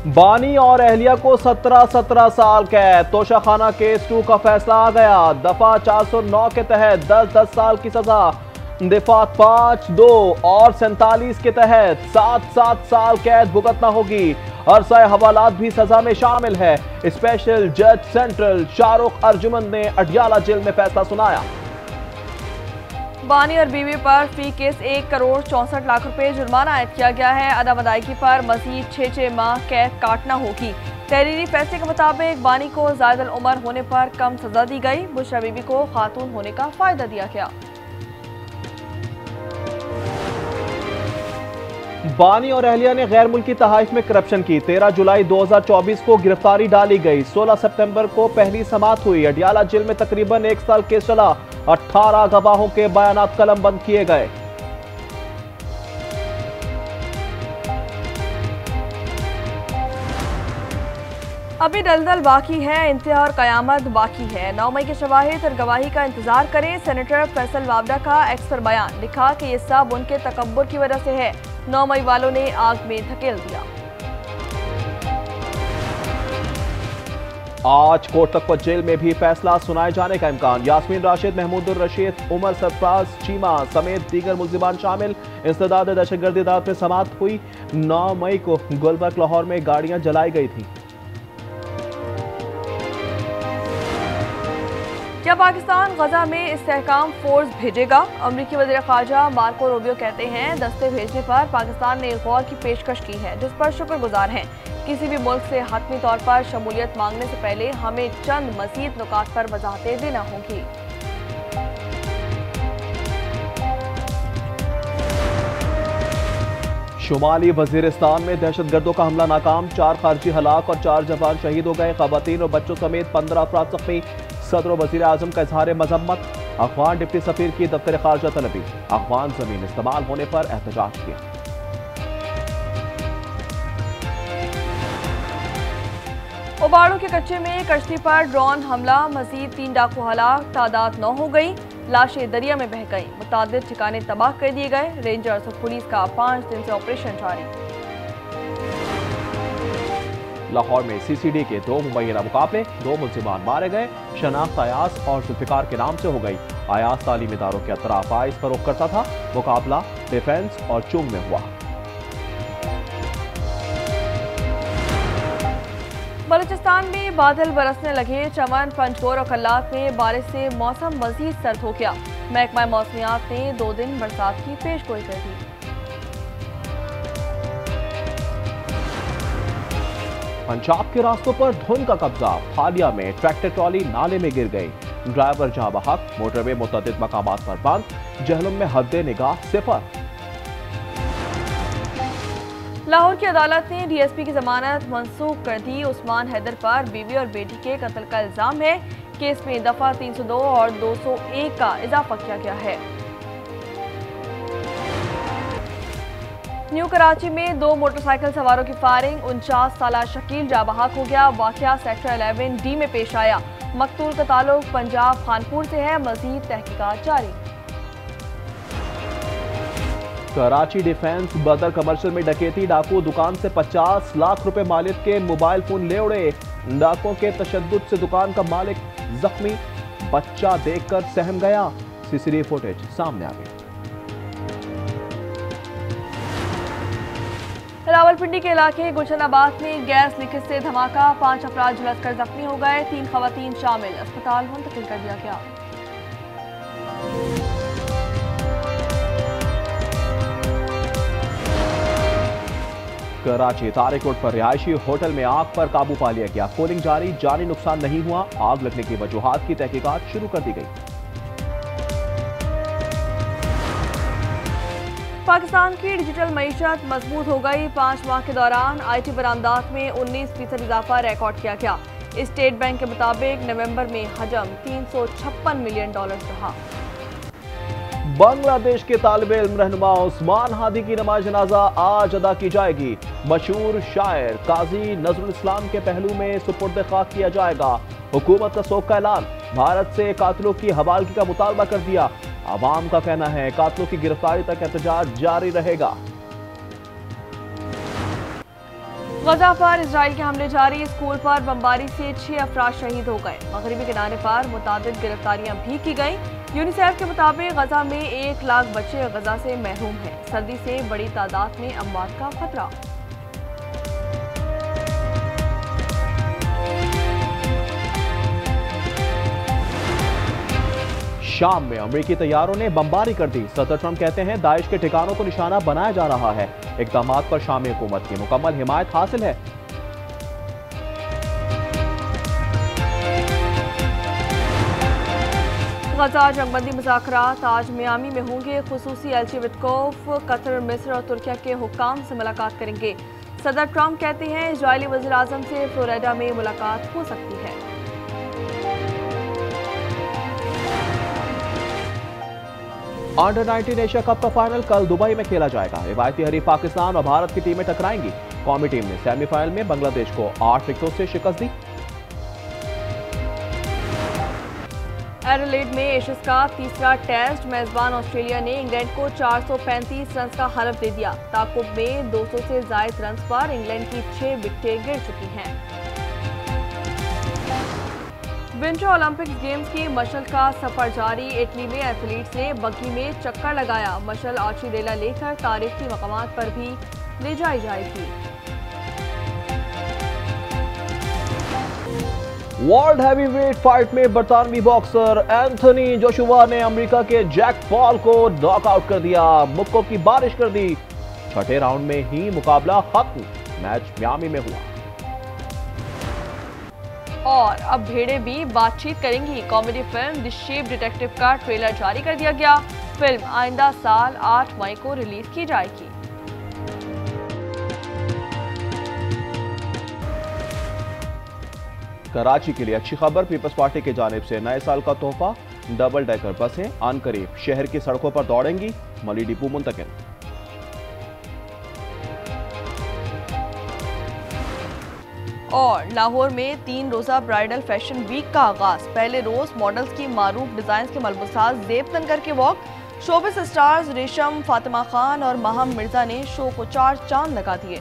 बानी और अहलिया को 17-17 साल कैद। तोशाखाना केस 2 का फैसला आ गया। दफा 409 के तहत 10-10 साल की सजा, दिफात 5-2 और 47 के तहत 7-7 साल कैद भुगतना होगी। अरसा हवालात भी सजा में शामिल है। स्पेशल जज सेंट्रल शाहरुख अर्जुमन ने अडियाला जेल में फैसला सुनाया। बानी और बीवी पर फी केस 1 करोड़ 64 लाख रुपए जुर्माना आयद किया गया है। अदम अदायगी पर मजीद 6 माह कैद काटना होगी। तहरीरी फैसले के मुताबिक बानी को ज़ायद उम्र होने पर कम सजा दी गई। बुशरा बीबी को खातून होने का फायदा दिया गया। बानी और अहलिया ने गैर मुल्की तहाइफ में करप्शन की। 13 जुलाई 2024 को गिरफ्तारी डाली गई। 16 सितंबर को पहली समाअत हुई। अडियाला जेल में तकरीबन 1 साल केस चला। 18 गवाहों के बयानात कलम बंद किए गए। अभी दलदल बाकी है, इंतहा और कयामत बाकी है। 9 मई के शवाहिद और गवाही का इंतजार करें। सेनेटर फैसल वावडा का एक्स पर बयान, लिखा कि ये सब उनके तकब्बुर की वजह से है। 9 मई वालों ने आग में धकेल दिया। आज कोटकपुर जेल में भी फैसला सुनाए जाने का इम्कान। यास्मीन राशिद, महमूदुर रशीद, उमर सरफराज चीमा समेत दीगर मुल्जिमान शामिल। इंसदाद दहशतगर्दी अदालत में समाअत हुई। 9 मई को गुलबर्ग लाहौर में गाड़ियां जलाई गई थी। क्या पाकिस्तान गजा में इस्तेहकाम फोर्स भेजेगा? अमरीकी वज़ीर ख़ारजा मार्को रूबियो कहते हैं, दस्ते भेजने पर पाकिस्तान ने गौर की पेशकश की है, जिस पर शुक्रगुजार हैं। किसी भी मुल्क से हतमी तौर पर शमूलियत मांगने से पहले हमें चंद मज़ीद नुकात पर वजाहतें देना होंगी। शुमाली वजीरिस्तान में दहशतगर्दों का हमला नाकाम। 4 खारजी हलाक और 4 जवान शहीद हो गए। खवातीन और बच्चों समेत 15 अफराद जख्मी। सदर और वजीर आजम का इजहार मजम्मत। अफगान डिप्टी सफीर की दफ्तर खारजा तलबी। अफगान जमीन इस्तेमाल होने पर एहतजाज किया। उबाड़ू के कच्चे में कश्ती पर ड्रोन हमला, मजीद 3 डाकू हलाक, तादाद 9 हो गई। लाशें दरिया में बह गई। मुतादिद ठिकाने तबाह कर दिए गए। रेंजर्स और पुलिस का 5 दिन से ऑपरेशन जारी। लाहौर में सीसीडी के 2 मुबैना मुकाबले, 2 मुल्जिमान मारे गए। शनाख्त अयास और जुल्फिकार के नाम से हो गई। अयास तालीमी इदारों के अतराफ आइस फरोख्त करता था। मुकाबला डिफेंस और चुंग में हुआ। बलूचिस्तान में बादल बरसने लगे। चमन, पंजगोर और कल्लात में बारिश से मौसम मजीद सर्द हो गया। महकमा मौसमियात ने 2 दिन बरसात की पेशगोई कर दी। पंजाब के रास्तों पर धुंध का कब्जा। हालिया में ट्रैक्टर ट्रॉली नाले में गिर गई। ड्राइवर जहां बहक। मोटरवे मुतअद्दिद मकामात पर बंद। जहलुम में हद्दे निगाह सिफर। लाहौर की अदालत ने डीएसपी की जमानत मंसूख कर दी। उस्मान हैदर पर बीवी और बेटी के कत्ल का इल्जाम है। केस में दफा 302 और 201 का इजाफा किया गया है। न्यू कराची में 2 मोटरसाइकिल सवारों की फायरिंग। 49 साला शकील जाँ बहक हो गया। वाकया सेक्टर 11D में पेश आया। मकतूल का ताल्लुक पंजाब खानपुर से है। मजीद तहकीकात जारी। कराची डिफेंस बदर कमर्शियल में डकैती। डाकू दुकान से 50 लाख रुपए मालिक के मोबाइल फोन ले उड़े। डाकुओं के तशद्दुद से दुकान का मालिक जख्मी। बच्चा देखकर सहम गया। सीसीटीवी फुटेज सामने आ गई। रावलपिंडी के इलाके गुलशनाबाद में गैस लीकेज से धमाका। 5 अफराद झुलसकर जख्मी हो गए। 3 खवातीन शामिल। अस्पताल मुंतकिल कर दिया गया। कराची तारिक रोड पर रिहायशी होटल में आग पर काबू पा लिया गया। कोलिंग जारी। जानी नुकसान नहीं हुआ। आग लगने की वजूहात की तहकीकात शुरू कर दी गई। पाकिस्तान की डिजिटल मईशत मजबूत हो गई। 5 माह के दौरान IT बरामदात में 19% इजाफा रिकॉर्ड किया गया। स्टेट बैंक के मुताबिक नवंबर में हजम $356 मिलियन रहा। बांग्लादेश के तालिबे इल्म रहनुमा उस्मान हादी की नमाज जनाजा आज अदा की जाएगी। मशहूर शायर काजी नजरुल इस्लाम के पहलू में सुपुर्द खाक किया जाएगा। हुकूमत का शोक का ऐलान। भारत से कातिलों की हवालगी का मुतालबा कर दिया। अवाम का कहना है कातिलों की गिरफ्तारी तक एहतजाज जारी रहेगा। गजा पर इजराइल के हमले जारी, स्कूल पर बमबारी से 6 अफराद शहीद हो गए। मगरबी किनारे पर मुतादिद गिरफ्तारियां भी की गईं। यूनिसेफ के मुताबिक गजा में 1 लाख बच्चे गजा से महरूम हैं। सर्दी से बड़ी तादाद में अमवात का खतरा। शाम में अमेरिकी तैयारों ने बमबारी कर दी। सदर ट्रंप कहते हैं दाइश के ठिकानों को निशाना बनाया जा रहा है। इक़दामात पर शामी हुकूमत की मुकम्मल हिमायत हासिल है। गजा जंगबंदी मुज़ाकरात आज मियामी में होंगे। खुसूसी एलची विटकोफ कतर, मिस्र और तुर्किया के हुक्काम से मुलाकात करेंगे। सदर ट्रंप कहते हैं इजरायली वज़ीर आज़म से फ्लोरिडा में मुलाकात हो सकती है। अंडर 19 एशिया कप का फाइनल कल दुबई में खेला जाएगा। रिवायती हरीफ पाकिस्तान और भारत की टीमें टकराएंगी। कौमी टीम ने सेमीफाइनल में बांग्लादेश को 8 विकेटों से शिकस्त दी। एडिलेड में एशेज का तीसरा टेस्ट, मेजबान ऑस्ट्रेलिया ने इंग्लैंड को 435 रन का हलफ दे दिया। ताकुब में 200 से ज्यादा रन पर इंग्लैंड की 6 विकेटें गिर चुकी हैं। विंटर ओलंपिक्स गेम्स की मशल का सफर जारी। इटली में एथलीट्स ने बग्घी में चक्कर लगाया। मशल आर्चीडेला लेकर तारीखी मकामात पर भी ले जाई जाएगी। वर्ल्ड हैवीवेट फाइट में बरतानवी बॉक्सर एंथनी जोशुआ ने अमेरिका के जैक पॉल को नॉकआउट कर दिया। मुक्कों की बारिश कर दी। छठे राउंड में ही मुकाबला खत्म। मैच मियामी में हुआ। और अब भेड़े भी बातचीत करेंगी। Comedy film the shape detective का ट्रेलर जारी कर दिया गया। फिल्म आइंदा साल 8 मई को रिलीज की जाएगी। कराची के लिए अच्छी खबर, पीपल्स पार्टी की जानिब से नए साल का तोहफा। डबल डेकर बसें अनकरीब शहर की सड़कों पर दौड़ेंगी। मली डिपो मुंतकिल। और लाहौर में 3 रोजा ब्राइडल फैशन वीक का आगाज। पहले रोज मॉडल्स की मारूफ डिजाइन के मलबूसात ज़ेब तन करके वॉक। शोबिस स्टार्स रेशम, फातिमा खान और माहम मिर्जा ने शो को 4 चांद लगा दिए।